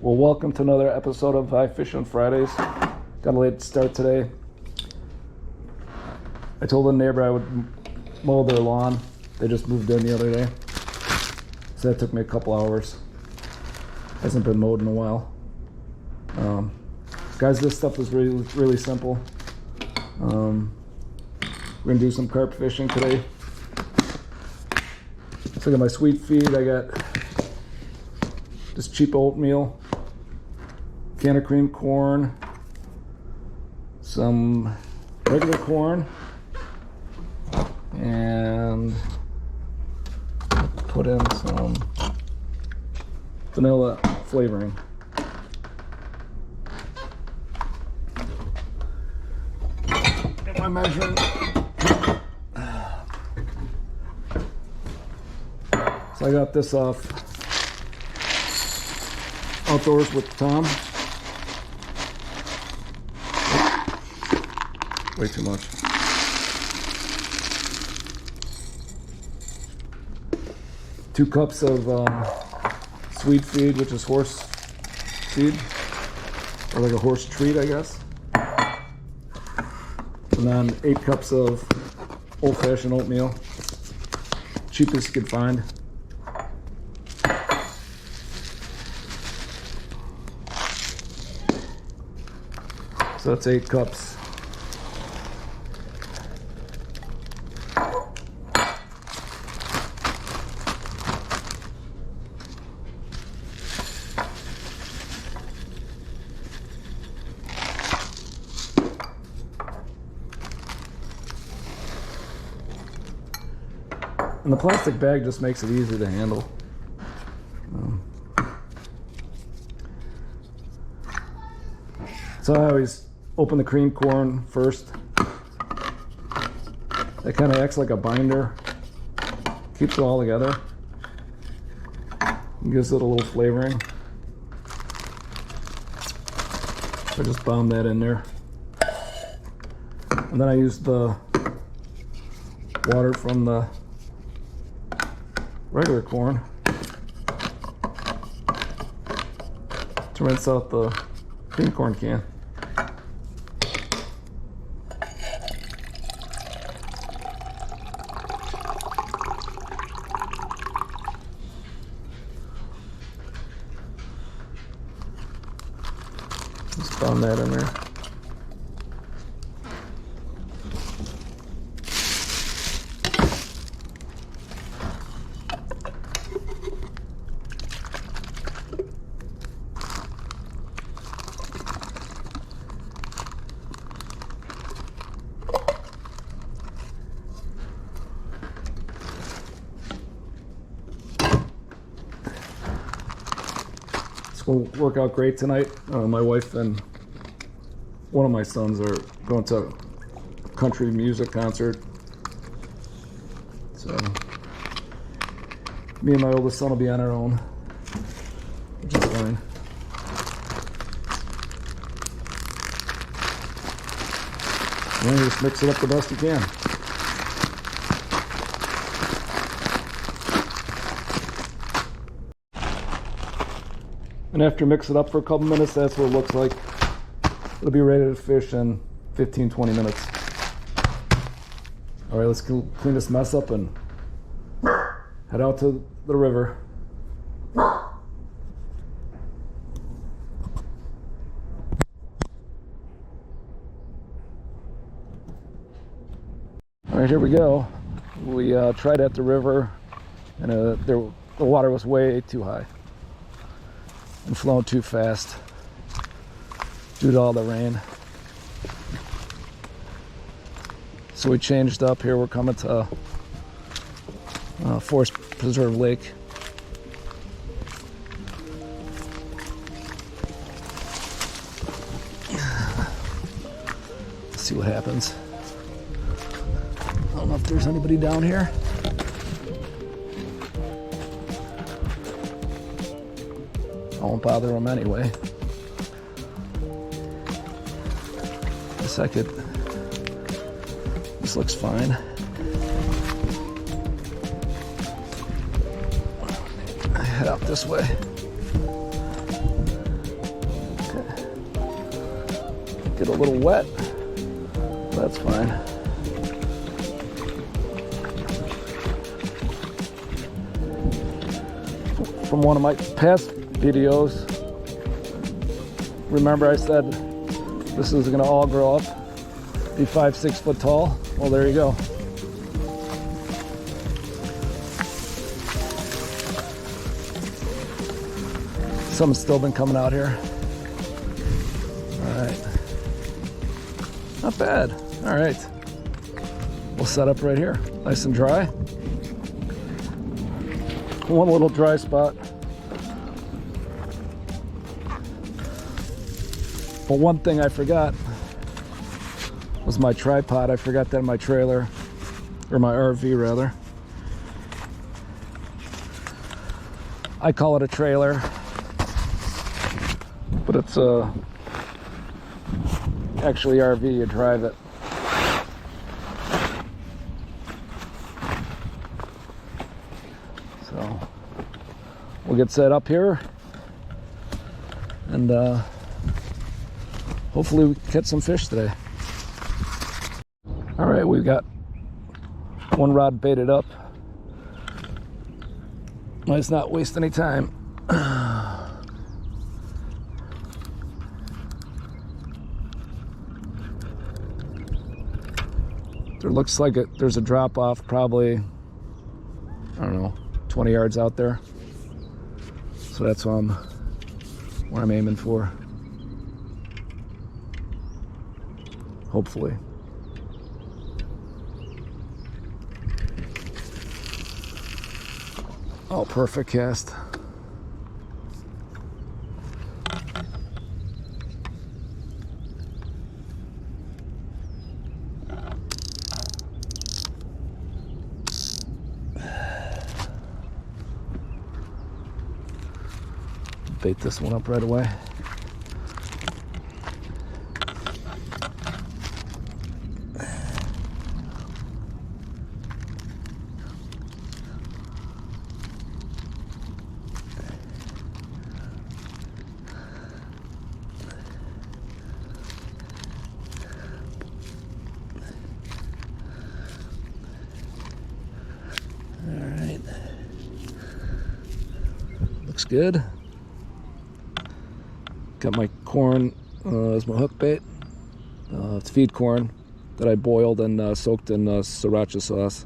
Well, welcome to another episode of I Fish on Fridays. Got a late start today. I told the neighbor I would mow their lawn. They just moved in the other day. So that took me a couple hours. Hasn't been mowed in a while. Guys, this stuff is really simple. We're gonna do some carp fishing today. So I got my sweet feed. I got just cheap oatmeal, can of cream corn, some regular corn, and put in some vanilla flavoring. Get my measuring. So I got this off Outdoors with Tom. Way too much. Two cups of sweet feed, which is horse feed, or like a horse treat, I guess. And then 8 cups of old-fashioned oatmeal, cheapest you could find. So that's 8 cups. And the plastic bag just makes it easy to handle. So I always open the cream corn first. That kind of acts like a binder. Keeps it all together. And gives it a little flavoring. I just bomb that in there. And then I use the water from the regular corn to rinse out the cream corn can. Just bomb that in there. It's going to work out great tonight. My wife and one of my sons are going to a country music concert. So me and my oldest son will be on our own, which is fine. And just mix it up the best you can. And after mix it up for a couple minutes, that's what it looks like. It'll be ready to fish in 15-20 minutes. All right, let's clean this mess up and head out to the river. All right, here we go. We tried at the river, and the water was way too high and flowing too fast due to all the rain. So we changed up here. We're coming to Forest Preserve Lake. Let's see what happens. I don't know if there's anybody down here. I won't bother them anyway. Guess I could. This looks fine. Head out this way. get a little wet. That's fine. From one of my past videos, remember I said this is gonna all grow up, be 5-6 foot tall. Well, there you go. Some's still been coming out here. All right, not bad. All right, we'll set up right here, nice and dry. One little dry spot. But one thing I forgot was my tripod. I forgot that in my trailer, or my RV rather. I call it a trailer, but it's actually RV, you drive it. So we'll get set up here and hopefully we can catch some fish today. All right, we've got one rod baited up. Let's not waste any time. There looks like there's a drop off probably, I don't know, 20 yards out there. So that's what I'm aiming for. Hopefully. Oh, perfect cast. Bait this one up right away. All right, looks good. Got my corn as my hook bait. It's feed corn that I boiled and soaked in sriracha sauce.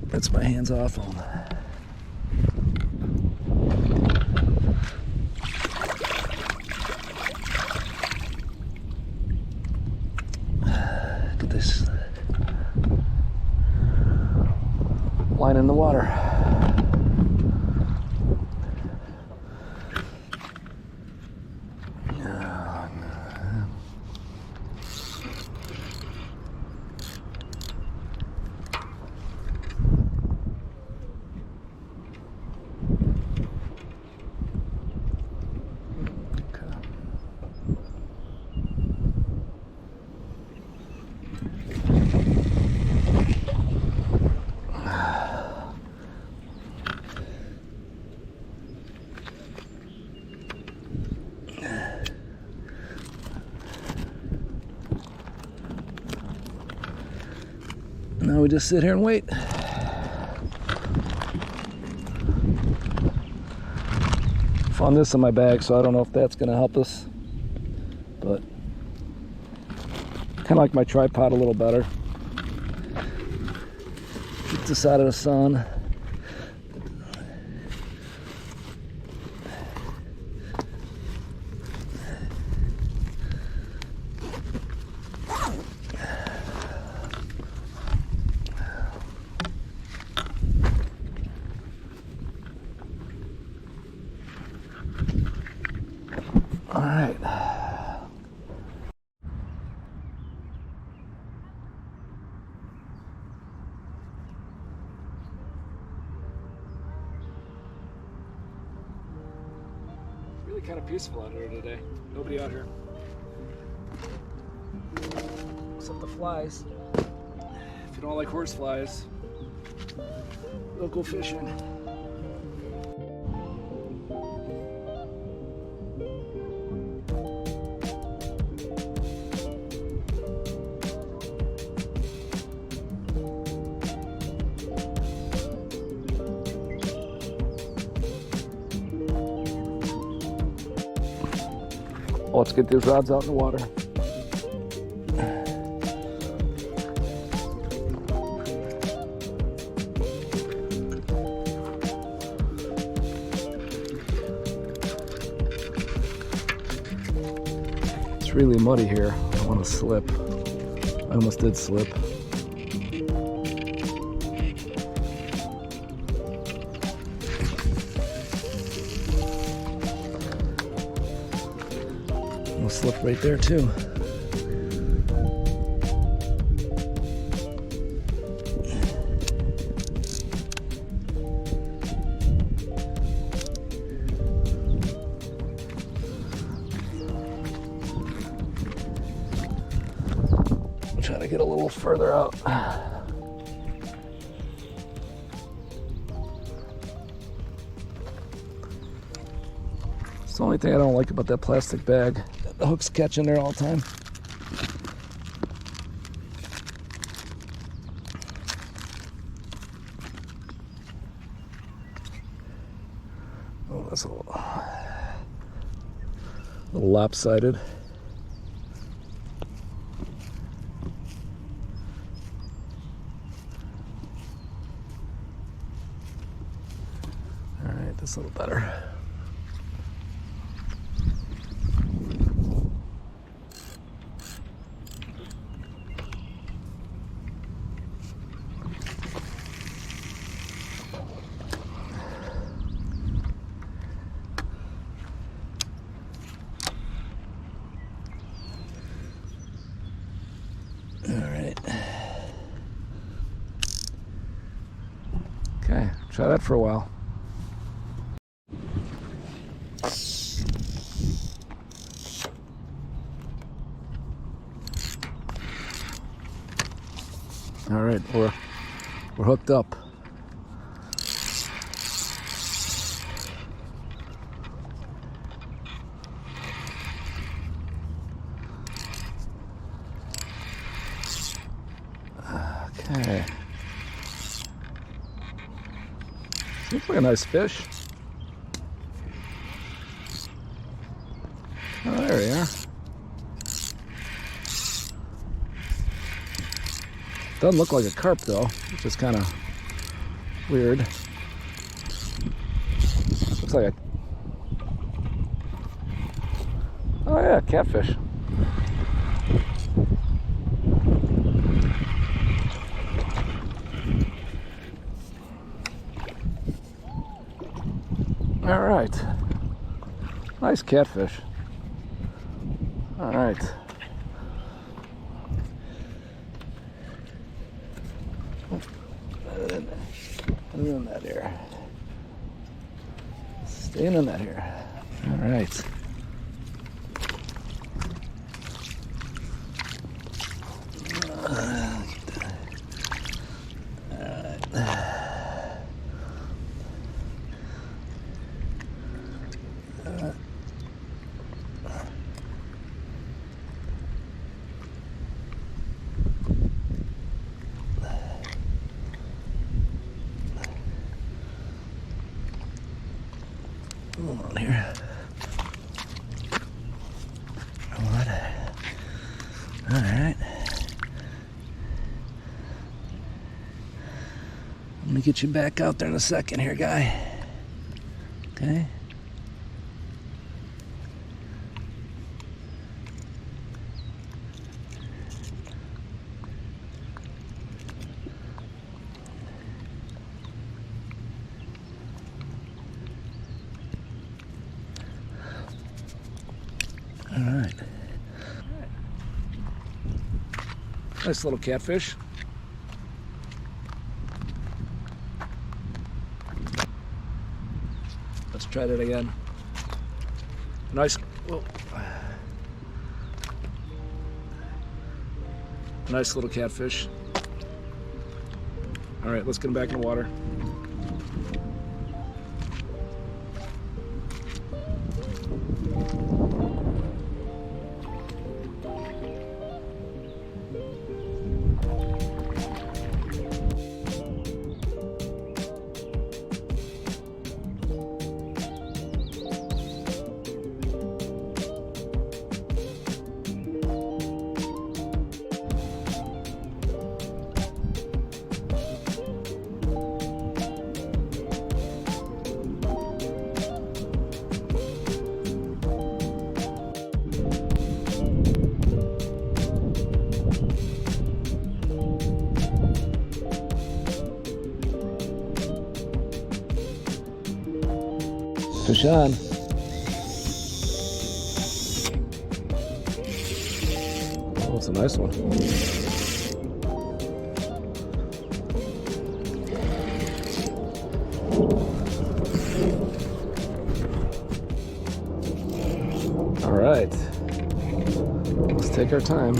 That's my hands off on. Look at this line in the water. Now we just sit here and wait. Found this in my bag, so I don't know if that's gonna help us, but kind of like my tripod a little better. Keep this out of the sun. All right. Really kind of peaceful out here today. Nobody out here. Except the flies. If you don't like horse flies, don't go fishing. Well, let's get these rods out in the water. It's really muddy here. I don't want to slip. I almost did slip. Almost slipped right there too. Try to get a little further out. It's the only thing I don't like about that plastic bag. The hook's catching there all the time. Oh, that's a little lopsided. All right, that's a little better. All right. Okay, try that for a while. All right, we're hooked up. Okay. Seems like a nice fish. Oh, there we are. Doesn't look like a carp though, which is kind of weird. Looks like a... Oh yeah, catfish. All right. Nice catfish. All right. Put it in that here. Staying in that here. All right. Hold on here. What? All right. Let me get you back out there in a second here, guy. Okay. All right. Nice little catfish. Let's try that again. Nice. Whoa. Nice little catfish. All right, let's get him back in the water. Fish on. Oh, it's a nice one. All right. Let's take our time.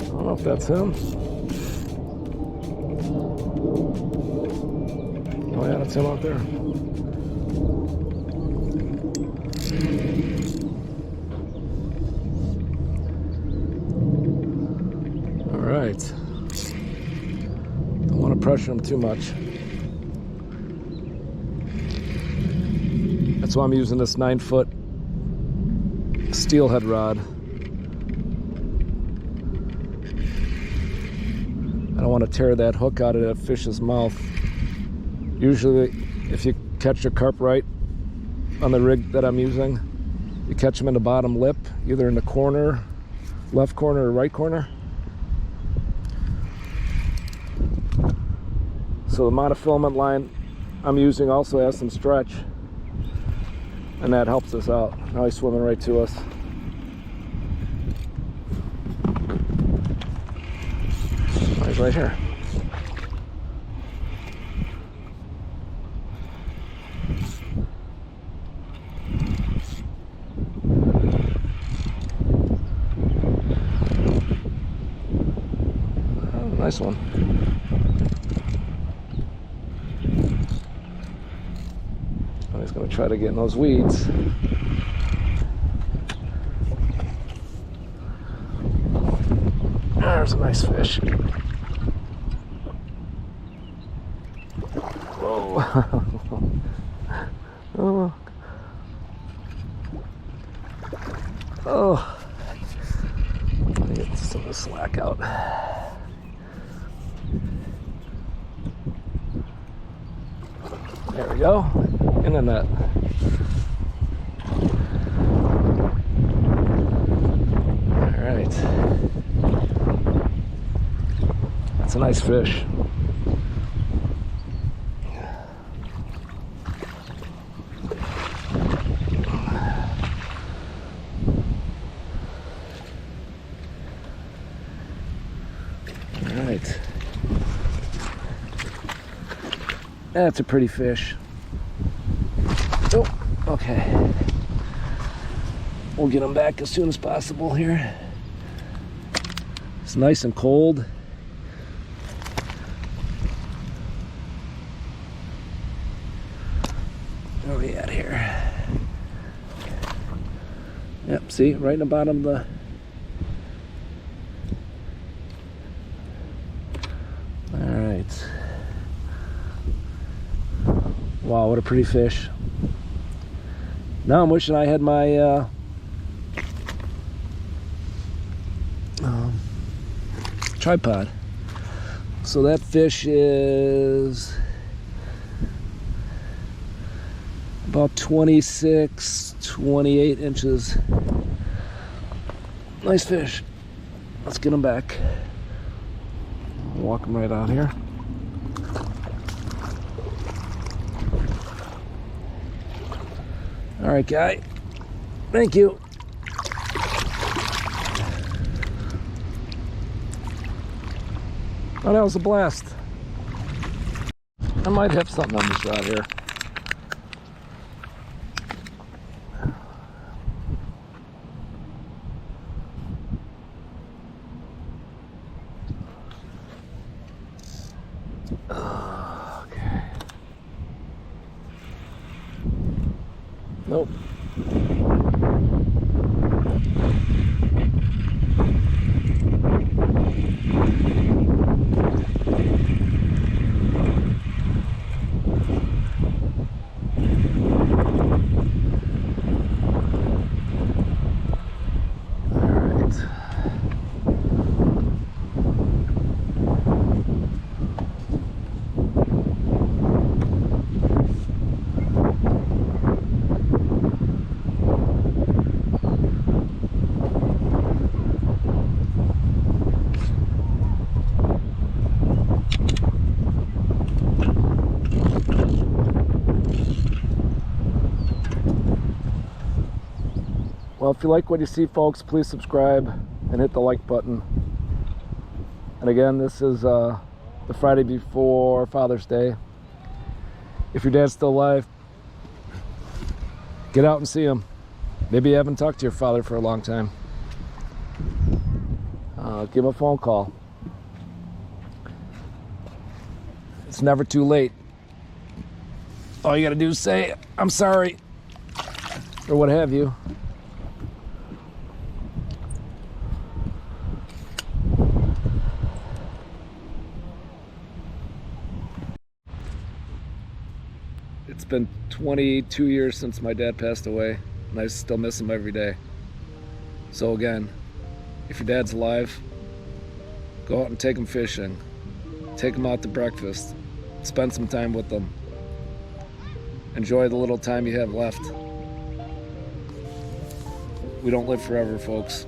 I don't know if that's him. Oh yeah, that's him out there. All right. Don't want to pressure him too much. That's why I'm using this 9-foot steelhead rod. I don't want to tear that hook out of that fish's mouth. Usually, if you catch a carp right on the rig that I'm using, you catch them in the bottom lip, either in the corner, left corner or right corner. So the monofilament line I'm using also has some stretch, and that helps us out. Now he's swimming right to us. Oh, he's right here. Oh, nice one. Oh, he's going to try to get in those weeds. There's a nice fish. Whoa. Oh. Oh. Let me get some of the slack out. There we go. In the net. All right. That's a nice fish. All right. That's a pretty fish. Oh, okay. We'll get him back as soon as possible here. It's nice and cold. Where are we at here? Yep, see, right in the bottom of the... Alright. Wow, what a pretty fish. Now I'm wishing I had my tripod. So that fish is about 26, 28 inches. Nice fish. Let's get him back. Walk him right out here. All right, guy. Thank you. Oh, that was a blast. I might have something on the shot here. Okay. Nope. So if you like what you see, folks, please subscribe and hit the like button. And again, this is the Friday before Father's Day. If your dad's still alive, get out and see him. Maybe you haven't talked to your father for a long time. Give him a phone call. It's never too late. All you gotta do is say, I'm sorry, or what have you. It's been 22 years since my dad passed away, and I still miss him every day. So again, if your dad's alive, go out and take him fishing. Take him out to breakfast. Spend some time with them. Enjoy the little time you have left. We don't live forever, folks.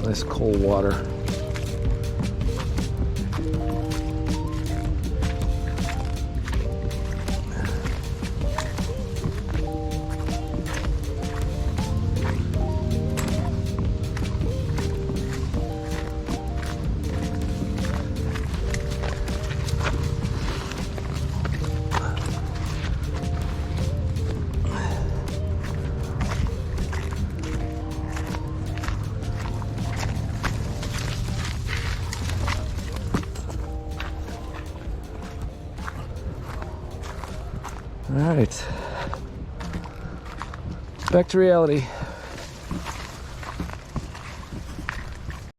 Nice cold water. All right, back to reality.